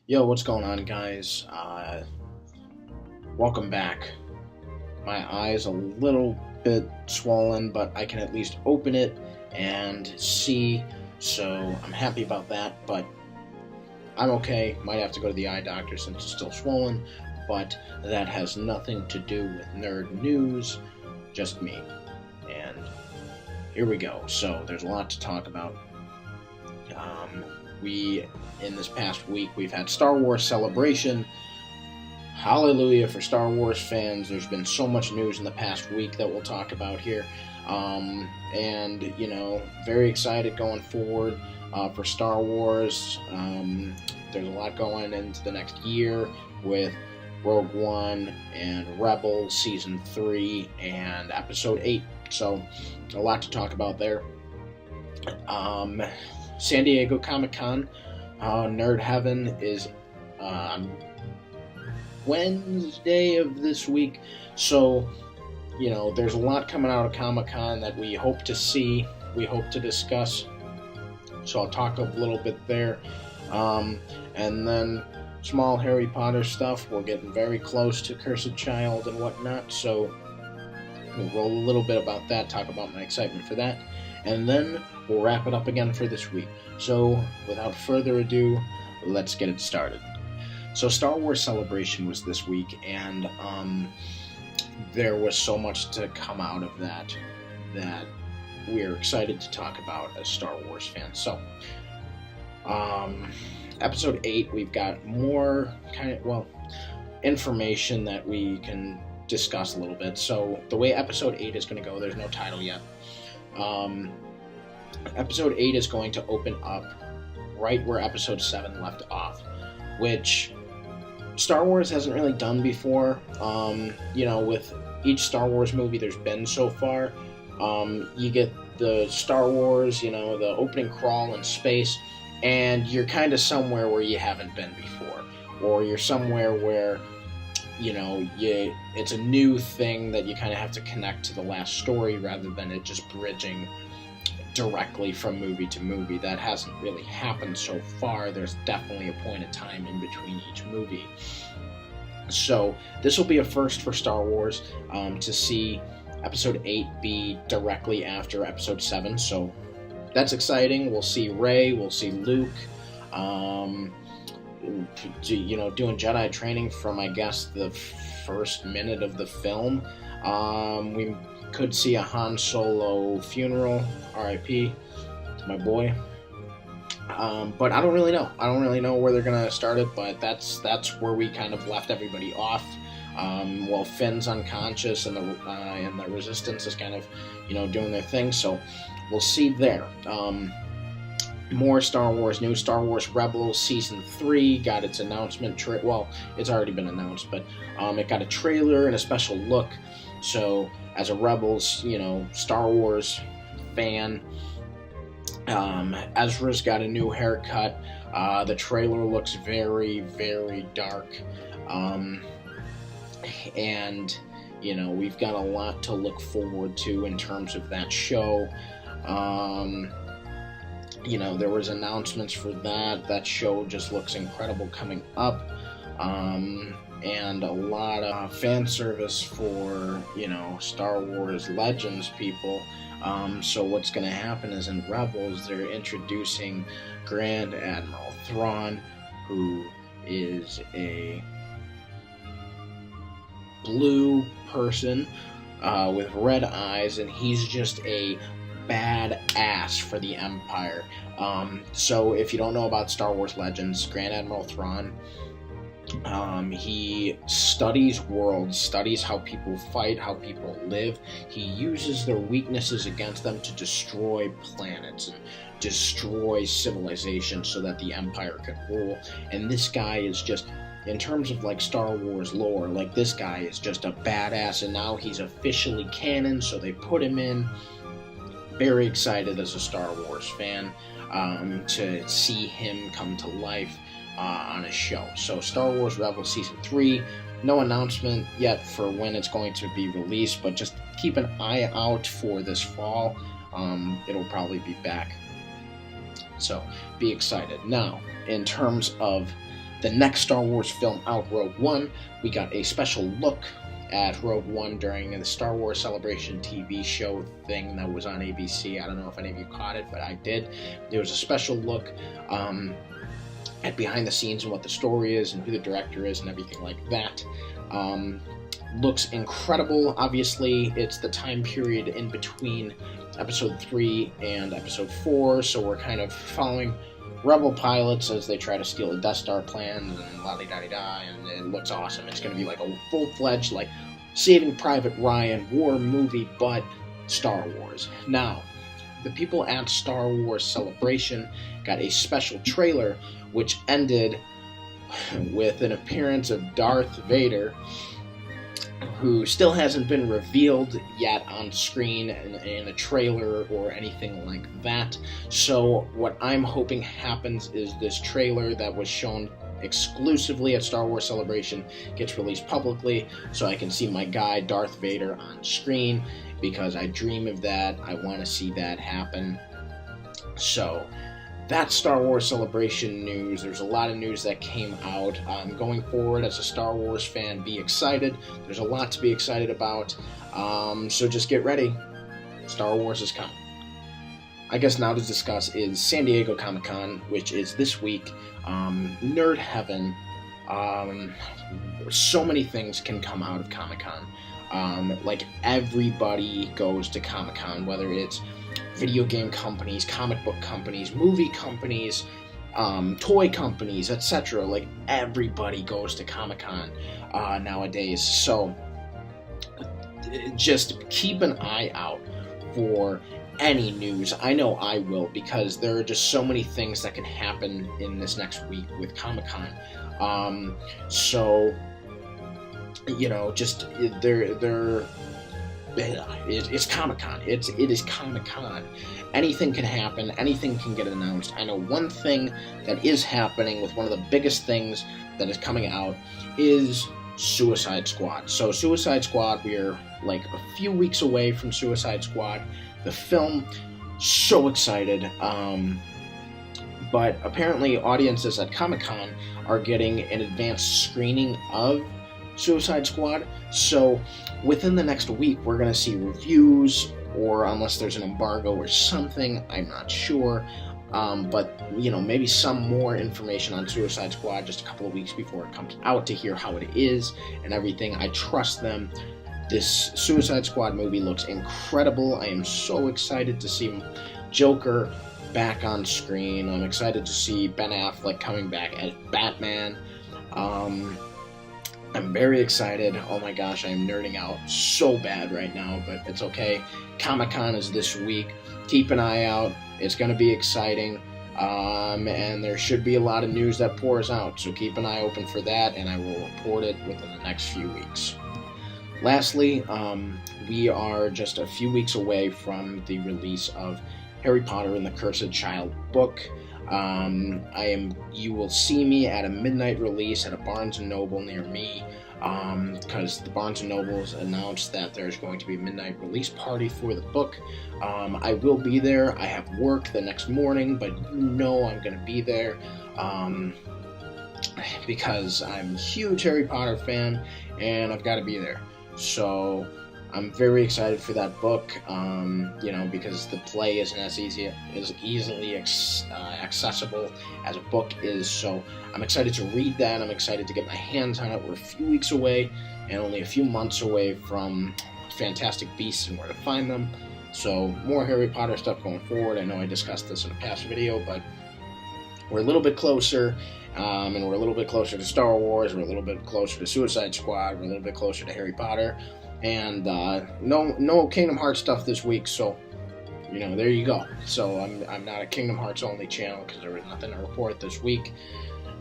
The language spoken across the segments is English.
Yo, what's going on, guys? Welcome back. My eye's a little bit swollen, but I can at least open it and see, so I'm happy about that, but I'm okay. Might have to go to the eye doctor since it's still swollen, but that has nothing to do with nerd news, just me. And here we go. So, there's a lot to talk about. In this past week, we've had Star Wars Celebration. Hallelujah for Star Wars fans. There's been so much news in the past week that we'll talk about here. Very excited going forward for Star Wars. There's a lot going into the next year with Rogue One and Rebels Season 3 and Episode 8. So, a lot to talk about there. San Diego Comic-Con, Nerd Heaven is on Wednesday of this week. So, there's a lot coming out of Comic-Con that we hope to see, we hope to discuss. So I'll talk a little bit there. And then small Harry Potter stuff. We're getting very close to Cursed Child and whatnot. So we'll roll a little bit about that, talk about my excitement for that. And then we'll wrap it up again for this week. So, without further ado, let's get it started. So, Star Wars Celebration was this week, and there was so much to come out of that we're excited to talk about as Star Wars fans. So, Episode 8, we've got more information that we can discuss a little bit. So, the way Episode 8 is going to go, there's no title yet. Episode 8 is going to open up right where Episode 7 left off, which Star Wars hasn't really done before. With each Star Wars movie there's been so far, you get the Star Wars, the opening crawl in space, and you're kind of somewhere where you haven't been before, or you're somewhere where it's a new thing that you kind of have to connect to the last story rather than it just bridging directly from movie to movie. That hasn't really happened so far. There's definitely a point of time in between each movie. So this will be a first for Star Wars to see Episode 8 be directly after Episode 7. So that's exciting. We'll see Rey, we'll see Luke, doing Jedi training from, I guess, the first minute of the film. We could see a Han Solo funeral, R.I.P. to my boy. But I don't really know. I don't really know where they're gonna start it, but that's where we kind of left everybody off. Finn's unconscious and the Resistance is kind of, doing their thing. So we'll see there. More Star Wars news. Star Wars Rebels Season 3 got its announcement. It's already been announced, but it got a trailer and a special look. So, as a Rebels, Star Wars fan, Ezra's got a new haircut. The trailer looks very, very dark. And, we've got a lot to look forward to in terms of that show. There was announcements for that. That show just looks incredible coming up. And a lot of fan service for, Star Wars Legends people. So what's going to happen is in Rebels, they're introducing Grand Admiral Thrawn, who is a blue person with red eyes, and he's just a badass for the Empire. So if you don't know about Star Wars Legends, Grand Admiral Thrawn, he studies worlds, studies how people fight, how people live. He uses their weaknesses against them to destroy planets and destroy civilization so that the Empire can rule. And this guy is just, in terms of Star Wars lore, this guy is just a badass, and now he's officially canon, so they put him in. Very excited as a Star Wars fan to see him come to life on a show. So Star Wars Rebels Season 3, no announcement yet for when it's going to be released, but just keep an eye out for this fall. It'll probably be back. So be excited. Now, in terms of The next Star Wars film out, Rogue One, we got a special look at Rogue One during the Star Wars Celebration TV show thing that was on ABC. I don't know if any of you caught it, but I did. There was a special look at behind the scenes and what the story is and who the director is and everything like that. Looks incredible. Obviously, it's the time period in between Episode 3 and Episode 4, so we're kind of following Rebel pilots as they try to steal the Death Star plans and la-di-da-di-da, and it looks awesome. It's going to be like a full-fledged, like, Saving Private Ryan war movie, but Star Wars. Now, the people at Star Wars Celebration got a special trailer, which ended with an appearance of Darth Vader, who still hasn't been revealed yet on screen in a trailer or anything like that. So what I'm hoping happens is this trailer that was shown exclusively at Star Wars Celebration gets released publicly so I can see my guy Darth Vader on screen, because I dream of that. I want to see that happen. So that's Star Wars Celebration news. There's a lot of news that came out. Going forward, as a Star Wars fan, be excited. There's a lot to be excited about. So just get ready. Star Wars is coming. I guess now to discuss is San Diego Comic-Con, which is this week. Nerd heaven. So many things can come out of Comic-Con. Like, everybody goes to Comic-Con, whether it's video game companies, comic book companies, movie companies, toy companies, etc. Like, everybody goes to Comic-Con nowadays. So just keep an eye out for any news. I know I will, because there are just so many things that can happen in this next week with Comic-Con. So, you know, just it's Comic-Con. It is Comic-Con. Anything can happen. Anything can get announced. I know one thing that is happening with one of the biggest things that is coming out is Suicide Squad. So Suicide Squad, we're like a few weeks away from Suicide Squad, the film. So excited. But apparently audiences at Comic-Con are getting an advanced screening of Suicide Squad. So within the next week, we're going to see reviews, or unless there's an embargo or something, I'm not sure. But, you know, maybe some more information on Suicide Squad just a couple of weeks before it comes out to hear how it is and everything. I trust them. This Suicide Squad movie looks incredible. I am so excited to see Joker back on screen. I'm excited to see Ben Affleck coming back as Batman. I'm very excited. Oh my gosh, I am nerding out so bad right now, but it's okay. Comic-Con is this week. Keep an eye out. It's going to be exciting. And there should be a lot of news that pours out, so keep an eye open for that, and I will report it within the next few weeks. Lastly, we are just a few weeks away from the release of Harry Potter and the Cursed Child book. You will see me at a midnight release at a Barnes & Noble near me, because the Barnes & Noble's announced that there's going to be a midnight release party for the book. I will be there. I have work the next morning, but you know I'm going to be there, because I'm a huge Harry Potter fan, and I've got to be there. So I'm very excited for that book, you know, because the play isn't as easily accessible as a book is. So I'm excited to read that. I'm excited to get my hands on it. We're a few weeks away and only a few months away from Fantastic Beasts and Where to Find Them. So more Harry Potter stuff going forward. I know I discussed this in a past video, but we're a little bit closer. And we're a little bit closer to Star Wars. We're a little bit closer to Suicide Squad. We're a little bit closer to Harry Potter. And no Kingdom Hearts stuff this week, so, you know, there you go. So I'm not a Kingdom Hearts only channel because there was nothing to report this week.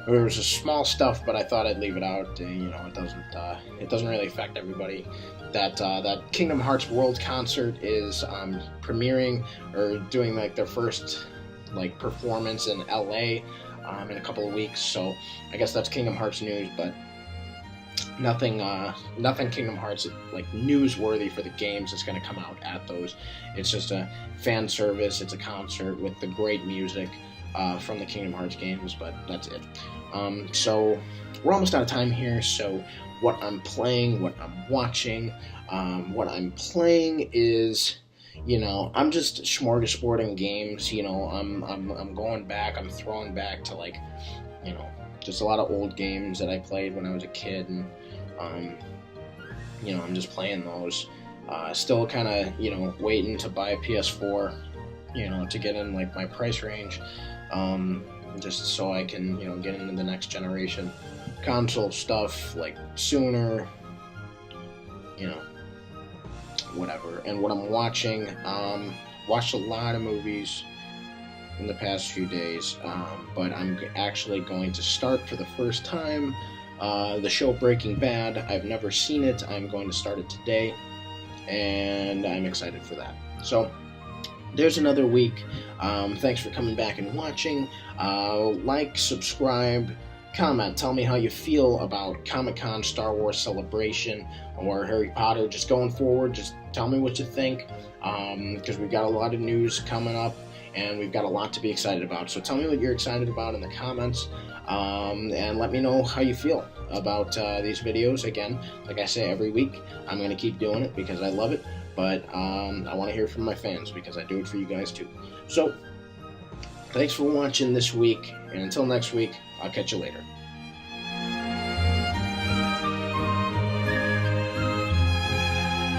There was a small stuff, but I thought I'd leave it out. You know, it doesn't really affect everybody. That Kingdom Hearts World Concert is premiering, or doing like their first like performance in LA in a couple of weeks. So I guess that's Kingdom Hearts news, but nothing Kingdom Hearts like newsworthy for the games is going to come out at those. It's just a fan service. It's a concert with the great music. from the Kingdom Hearts games, but that's it. So we're almost out of time here, so what I'm playing, what I'm watching, what I'm playing is, I'm just smorgasbording games. I'm going back, I'm throwing back to, like, just a lot of old games that I played when I was a kid, and I'm just playing those. Still kind of, waiting to buy a PS4, to get in, like, my price range, just so I can, get into the next generation console stuff, like, sooner, whatever. And what I'm watching, watched a lot of movies in the past few days, but I'm actually going to start for the first time the show Breaking Bad. I've never seen it. I'm going to start it today, and I'm excited for that. So there's another week. Thanks for coming back and watching. Like, subscribe, comment. Tell me how you feel about Comic-Con, Star Wars Celebration, or Harry Potter. Just going forward, just tell me what you think, because we've got a lot of news coming up, and we've got a lot to be excited about. So tell me what you're excited about in the comments, and let me know how you feel about these videos. Again, like I say every week, I'm going to keep doing it because I love it, but I want to hear from my fans because I do it for you guys too. So thanks for watching this week, and until next week, I'll catch you later.